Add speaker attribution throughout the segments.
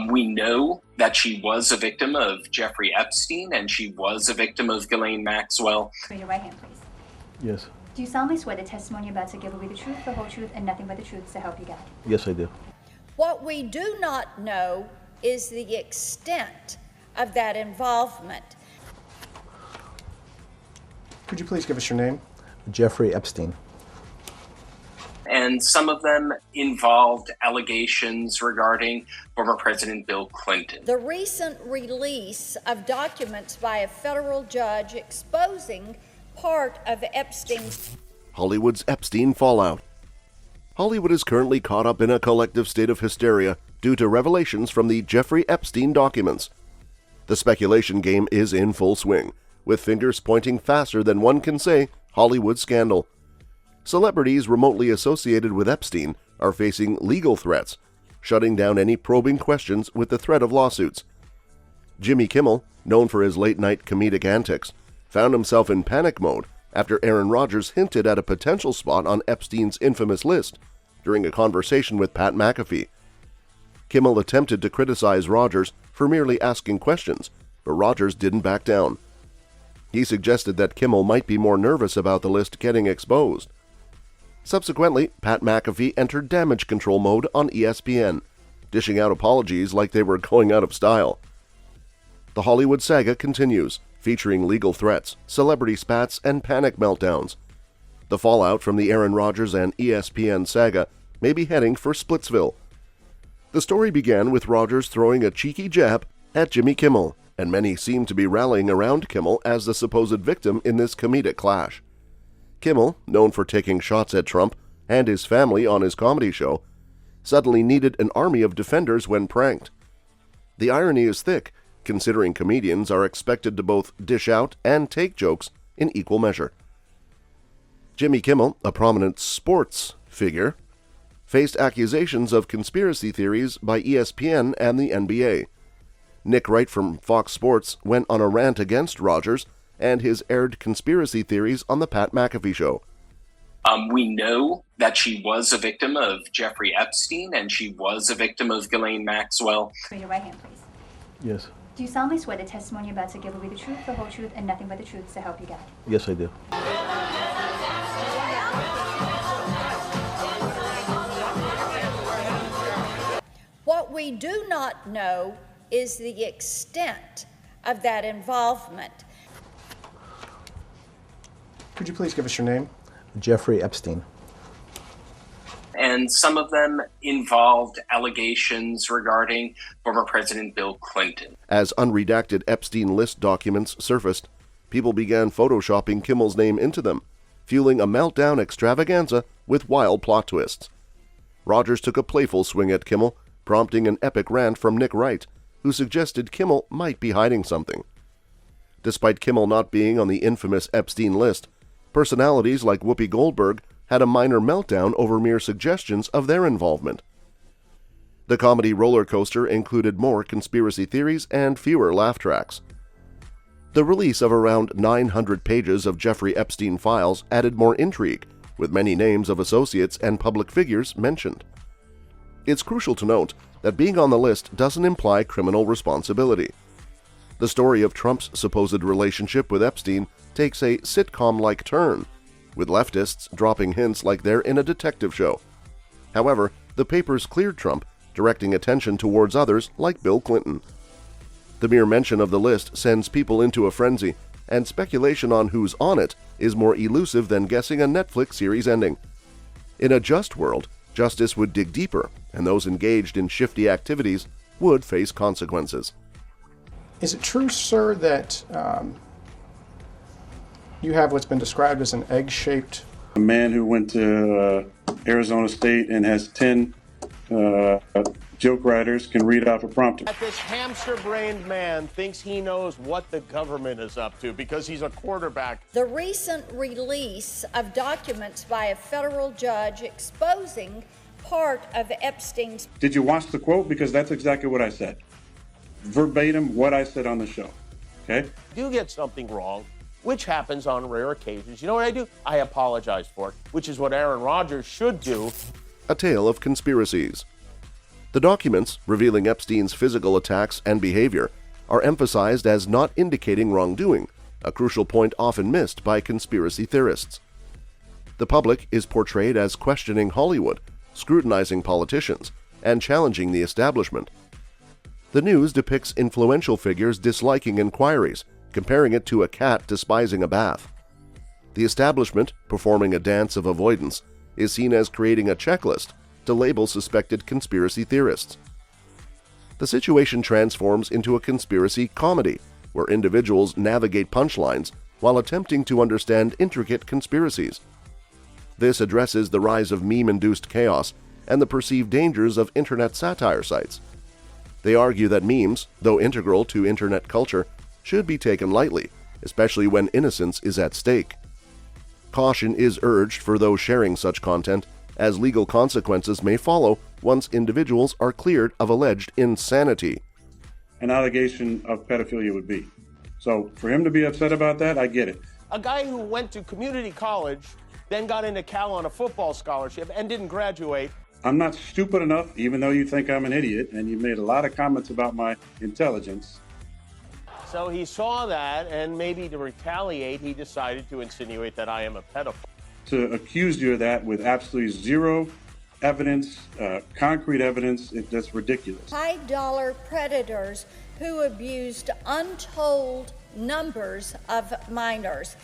Speaker 1: We know that she was a victim of Jeffrey Epstein and she was a victim of Ghislaine Maxwell.
Speaker 2: Raise your right hand, please.
Speaker 3: Yes.
Speaker 2: Do you solemnly swear the testimony you're about to give will be the truth, the whole truth, and nothing but the truth to help you God?
Speaker 3: Yes, I do.
Speaker 4: What we do not know is the extent of that involvement.
Speaker 5: Could you please give us your name?
Speaker 3: Jeffrey Epstein.
Speaker 1: And some of them involved allegations regarding former President Bill Clinton.
Speaker 4: The recent release of documents by a federal judge exposing part of Epstein's
Speaker 6: Hollywood's Epstein fallout. Hollywood is currently caught up in a collective state of hysteria due to revelations from the Jeffrey Epstein documents. The speculation game is in full swing, with fingers pointing faster than one can say Hollywood scandal. Celebrities remotely associated with Epstein are facing legal threats, shutting down any probing questions with the threat of lawsuits. Jimmy Kimmel, known for his late-night comedic antics, found himself in panic mode after Aaron Rodgers hinted at a potential spot on Epstein's infamous list during a conversation with Pat McAfee. Kimmel attempted to criticize Rodgers for merely asking questions, but Rodgers didn't back down. He suggested that Kimmel might be more nervous about the list getting exposed. Subsequently, Pat McAfee entered damage control mode on ESPN, dishing out apologies like they were going out of style. The Hollywood saga continues, featuring legal threats, celebrity spats, and panic meltdowns. The fallout from the Aaron Rodgers and ESPN saga may be heading for Splitsville. The story began with Rodgers throwing a cheeky jab at Jimmy Kimmel, and many seem to be rallying around Kimmel as the supposed victim in this comedic clash. Kimmel, known for taking shots at Trump and his family on his comedy show, suddenly needed an army of defenders when pranked. The irony is thick, considering comedians are expected to both dish out and take jokes in equal measure. Jimmy Kimmel, a prominent sports figure, faced accusations of conspiracy theories by ESPN and the NBA. Nick Wright from Fox Sports went on a rant against Rodgers and his aired conspiracy theories on the Pat McAfee show.
Speaker 1: We know that she was a victim of Jeffrey Epstein and she was a victim of Ghislaine Maxwell.
Speaker 2: Raise your right hand, please.
Speaker 3: Yes.
Speaker 2: Do you solemnly swear the testimony you're about to give will be the truth, the whole truth, and nothing but the truth to help you God?
Speaker 3: Yes, I do.
Speaker 4: What we do not know is the extent of that involvement.
Speaker 5: Could you please give us your name?
Speaker 3: Jeffrey Epstein.
Speaker 1: And some of them involved allegations regarding former President Bill Clinton.
Speaker 6: As unredacted Epstein list documents surfaced, people began photoshopping Kimmel's name into them, fueling a meltdown extravaganza with wild plot twists. Rodgers took a playful swing at Kimmel, prompting an epic rant from Nick Wright, who suggested Kimmel might be hiding something. Despite Kimmel not being on the infamous Epstein list, personalities like Whoopi Goldberg had a minor meltdown over mere suggestions of their involvement. The comedy roller coaster included more conspiracy theories and fewer laugh tracks. The release of around 900 pages of Jeffrey Epstein files added more intrigue, with many names of associates and public figures mentioned. It's crucial to note that being on the list doesn't imply criminal responsibility. The story of Trump's supposed relationship with Epstein takes a sitcom-like turn, with leftists dropping hints like they're in a detective show. However, the papers cleared Trump, directing attention towards others like Bill Clinton. The mere mention of the list sends people into a frenzy, and speculation on who's on it is more elusive than guessing a Netflix series ending. In a just world, justice would dig deeper, and those engaged in shifty activities would face consequences.
Speaker 5: Is it true, sir, that you have what's been described as an egg-shaped...
Speaker 7: A man who went to Arizona State and has 10 joke writers can read off a prompter.
Speaker 8: This hamster-brained man thinks he knows what the government is up to because he's a quarterback.
Speaker 4: The recent release of documents by a federal judge exposing part of Epstein's...
Speaker 7: Did you watch the quote? Because that's exactly what I said. Verbatim what I said on the show. Okay?
Speaker 8: You get something wrong, which happens on rare occasions. You know what I do? I apologize for it, which is what Aaron Rodgers should do.
Speaker 6: A tale of conspiracies. The documents, revealing Epstein's physical attacks and behavior, are emphasized as not indicating wrongdoing, a crucial point often missed by conspiracy theorists. The public is portrayed as questioning Hollywood, scrutinizing politicians, and challenging the establishment. The news depicts influential figures disliking inquiries, comparing it to a cat despising a bath. The establishment, performing a dance of avoidance, is seen as creating a checklist to label suspected conspiracy theorists. The situation transforms into a conspiracy comedy, where individuals navigate punchlines while attempting to understand intricate conspiracies. This addresses the rise of meme-induced chaos and the perceived dangers of internet satire sites. They argue that memes, though integral to internet culture, should be taken lightly, especially when innocence is at stake. Caution is urged for those sharing such content, as legal consequences may follow once individuals are cleared of alleged insanity.
Speaker 7: An allegation of pedophilia would be. So for him to be upset about that, I get it.
Speaker 8: A guy who went to community college, then got into Cal on a football scholarship and didn't graduate.
Speaker 7: I'm not stupid enough, even though you think I'm an idiot, and you made a lot of comments about my intelligence.
Speaker 8: So he saw that, and maybe to retaliate, he decided to insinuate that I am a pedophile.
Speaker 7: To accuse you of that with absolutely zero evidence, concrete evidence, that's ridiculous.
Speaker 4: High-dollar predators who abused untold numbers of minors.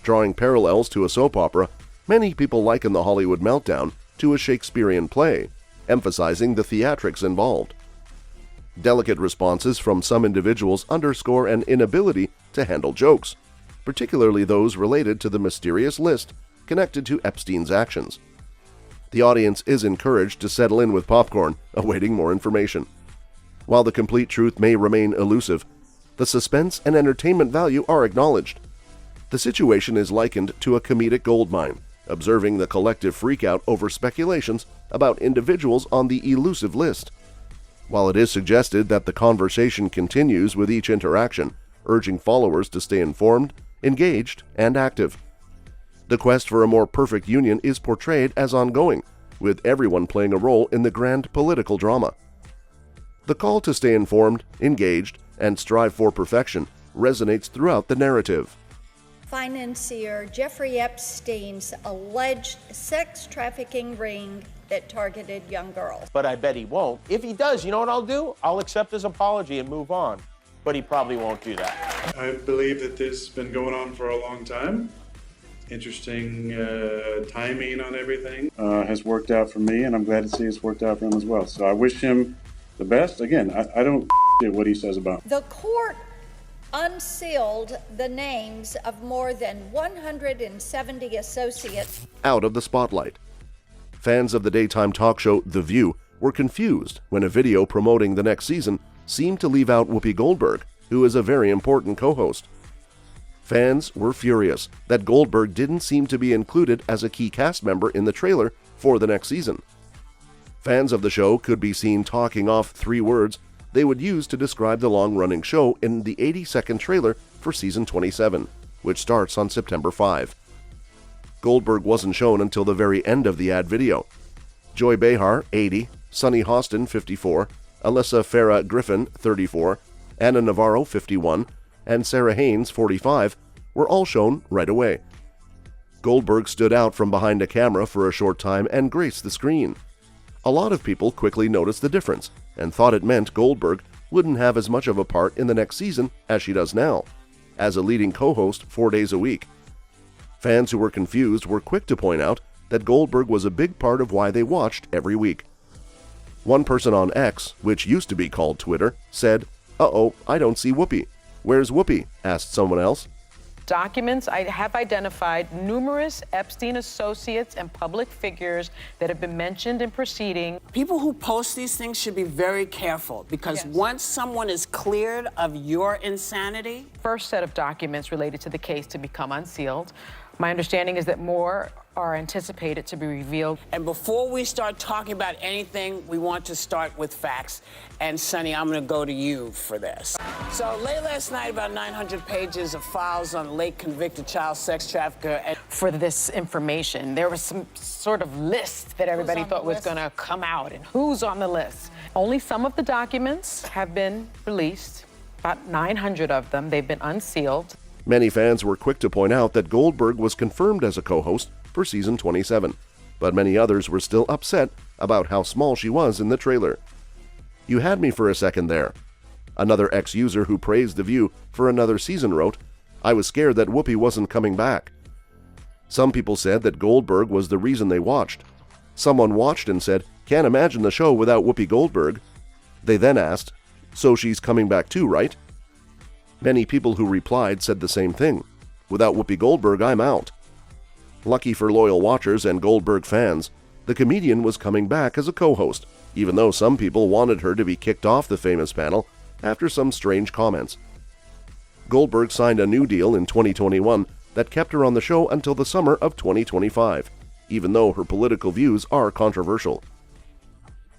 Speaker 6: Drawing parallels to a soap opera, many people liken the Hollywood meltdown to a Shakespearean play, emphasizing the theatrics involved. Delicate responses from some individuals underscore an inability to handle jokes, particularly those related to the mysterious list connected to Epstein's actions. The audience is encouraged to settle in with popcorn, awaiting more information. While the complete truth may remain elusive, the suspense and entertainment value are acknowledged. The situation is likened to a comedic goldmine, observing the collective freakout over speculations about individuals on the elusive list. While it is suggested that the conversation continues with each interaction, urging followers to stay informed, engaged, and active. The quest for a more perfect union is portrayed as ongoing, with everyone playing a role in the grand political drama. The call to stay informed, engaged, and strive for perfection resonates throughout the narrative.
Speaker 4: Financier Jeffrey Epstein's alleged sex trafficking ring that targeted young girls.
Speaker 8: But I bet he won't. If he does, you know what I'll do? I'll accept his apology and move on. But he probably won't do that.
Speaker 7: I believe that this has been going on for a long time. Interesting timing on everything has worked out for me, and I'm glad to see it's worked out for him as well. So I wish him the best. Again, I don't what he says about me.
Speaker 4: The court unsealed the names of more than 170 associates
Speaker 6: Out of the spotlight. Fans of the daytime talk show The View were confused when a video promoting the next season seemed to leave out Whoopi Goldberg, who is a very important co-host. Fans were furious that Goldberg didn't seem to be included as a key cast member in the trailer for the next season. Fans of the show could be seen talking off 3 words they would use to describe the long-running show in the 80-second trailer for season 27, which starts on September 5. Goldberg wasn't shown until the very end of the ad video. Joy Behar, 80, Sunny Hostin, 54, Alyssa Farah Griffin, 34, Anna Navarro, 51, and Sarah Haynes, 45, were all shown right away. Goldberg stood out from behind a camera for a short time and graced the screen. A lot of people quickly noticed the difference and thought it meant Goldberg wouldn't have as much of a part in the next season as she does now, as a leading co-host 4 days a week. Fans who were confused were quick to point out that Goldberg was a big part of why they watched every week. One person on X, which used to be called Twitter, said, "Uh-oh, I don't see Whoopi. Where's Whoopi?" asked someone else.
Speaker 9: Documents have identified numerous Epstein associates and public figures that have been mentioned in proceeding.
Speaker 10: People who post these things should be very careful because once someone is cleared of your insanity.
Speaker 9: First set of documents related to the case to become unsealed. My understanding is that more are anticipated to be revealed.
Speaker 10: And before we start talking about anything, we want to start with facts. And Sonny, I'm going to go to you for this. So late last night, about 900 pages of files on late convicted child sex trafficker. And
Speaker 9: for this information, there was some sort of list that everybody thought was going to come out, and who's on the list. Only some of the documents have been released, about 900 of them. They've been unsealed.
Speaker 6: Many fans were quick to point out that Goldberg was confirmed as a co-host for season 27, but many others were still upset about how small she was in the trailer. "You had me for a second there." Another ex-user who praised The View for another season wrote, "I was scared that Whoopi wasn't coming back." Some people said that Goldberg was the reason they watched. Someone watched and said, "Can't imagine the show without Whoopi Goldberg." They then asked, "So she's coming back too, right?" Many people who replied said the same thing. "Without Whoopi Goldberg, I'm out." Lucky for loyal watchers and Goldberg fans, the comedian was coming back as a co-host, even though some people wanted her to be kicked off the famous panel after some strange comments. Goldberg signed a new deal in 2021 that kept her on the show until the summer of 2025, even though her political views are controversial.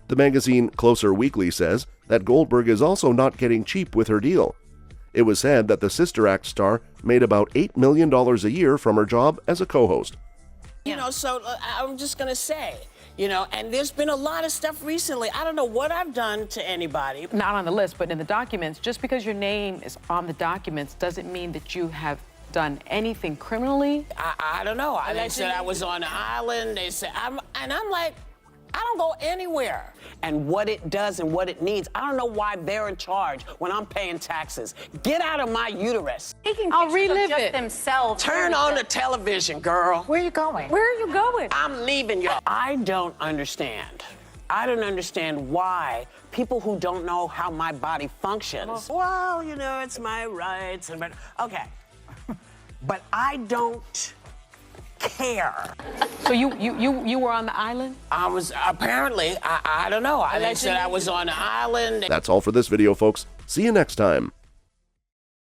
Speaker 6: The magazine Closer Weekly says that Goldberg is also not getting cheap with her deal. It was said that the Sister Act star made about $8 million a year from her job as a co-host.
Speaker 10: You know, so I'm just going to say, you know, and there's been a lot of stuff recently. I don't know what I've done to anybody.
Speaker 9: Not on the list, but in the documents. Just because your name is on the documents doesn't mean that you have done anything criminally.
Speaker 10: I don't know. They said I was on an island. They said, I'm like, I don't go anywhere. And what it does and what it needs, I don't know why they're in charge when I'm paying taxes. Get out of my uterus.
Speaker 2: I'll relive it themselves.
Speaker 10: Turn on the television, girl.
Speaker 2: Where are you going? Where are you going?
Speaker 10: I'm leaving you. I don't understand. I don't understand why people who don't know how my body functions, well, you know, it's my rights. Okay. But I don't care.
Speaker 9: So you were on the island?
Speaker 10: I was, apparently, I don't know. They said I was on an island.
Speaker 6: That's all for this video, folks. See you next time.